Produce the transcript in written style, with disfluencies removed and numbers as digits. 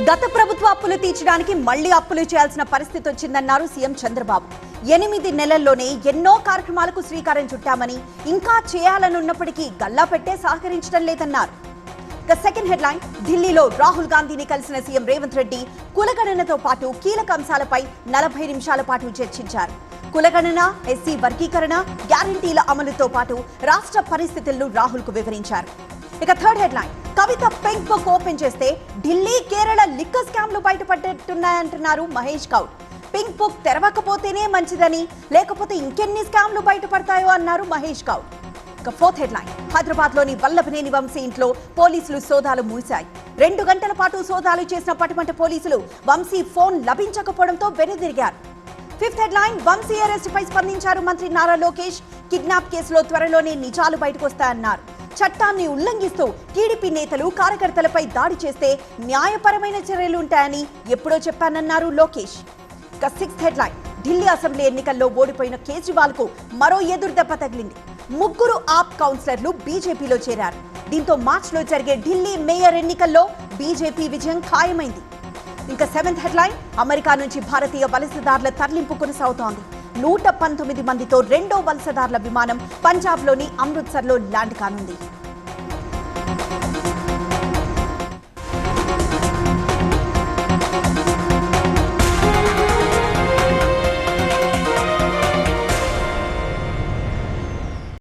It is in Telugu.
గత ప్రభుత్వ అప్పులు తీర్చడానికి మళ్లీ అప్పులు చేయాల్సిన పరిస్థితి వచ్చిందన్నారు సీఎం చంద్రబాబు. 8 నెలల్లోనే ఎన్నో కార్యక్రమాలకు శ్రీకారం చుట్టామని, ఇంకా చేయాలనున్నప్పటికీ గల్లా పెట్టే సహకరించడం లేదన్నారు. ఇక సెకండ్ హెడ్లైన్, ఢిల్లీలో రాహుల్ గాంధీని కలిసిన సీఎం రేవంత్ రెడ్డి కులగణనతో పాటు కీలక అంశాలపై 40 నిమిషాల పాటు చర్చించారు. కులగణన, ఎస్సీ వర్గీకరణ, గ్యారంటీల అమలుతో పాటు రాష్ట్ర పరిస్థితులను రాహుల్ కు వివరించారు. ఇక third headline, Kavitha pink book open చేస్తే ఢిల్లీ, కేరళ లిక్కర్ స్కామ్లు బయటపడుతున్నాయంటున్నారు మహేష్ గౌడ్. పింక్ బుక్ తెరవకపోతేనే మంచిదని, లేకపోతే ఇంకెన్ని స్కామ్లు బయటపడతాయో అన్నారు మహేష్ గౌడ్. ఇక ఫోర్త్ హెడ్లైన్, హైదరాబాద్ లోని వల్లభనేని వంశీ ఇంట్లో పోలీసులు సోదాలు మూశాయి. 2 గంటల పాటు సోదాలు చేసిన పట్టుమంట పోలీసులు వంశీ ఫోన్ లభించకపోవడంతో వెనుదిరిగారు. ఫిఫ్త్ హెడ్లైన్, వంశీ అరెస్ట్ పై స్పందించారు మంత్రి నారా లోకేష్. కిడ్నాప్ కేసులో త్వరలోనే నిజాలు బయటకొస్తాయన్నారు. చట్టాన్ని ఉల్లంఘిస్తూ టీడీపీ నేతలు, కార్యకర్తలపై దాడి చేస్తే న్యాయపరమైన చర్యలు ఉంటాయని ఎప్పుడో చెప్పానన్నారు లోకేష్. ఇక సిక్స్త్ హెడ్లైన్, ఢిల్లీ అసెంబ్లీ ఎన్నికల్లో ఓడిపోయిన కేజ్రీవాల్ కు మరో ఎదురుదెబ్బ తగిలింది. 3 ఆప్ కౌన్సిలర్లు బీజేపీలో చేరారు. దీంతో మార్చిలో జరిగే ఢిల్లీ మేయర్ ఎన్నికల్లో బీజేపీ విజయం ఖాయమైంది. ఇంకా సెవెంత్ హెడ్లైన్, అమెరికా నుంచి భారతీయ వలసదారుల తరలింపు కొనసాగుతోంది. 119 మందితో 2వ వలసదారుల విమానం పంజాబ్లోని అమృత్సర్లో ల్యాండ్ కానుంది.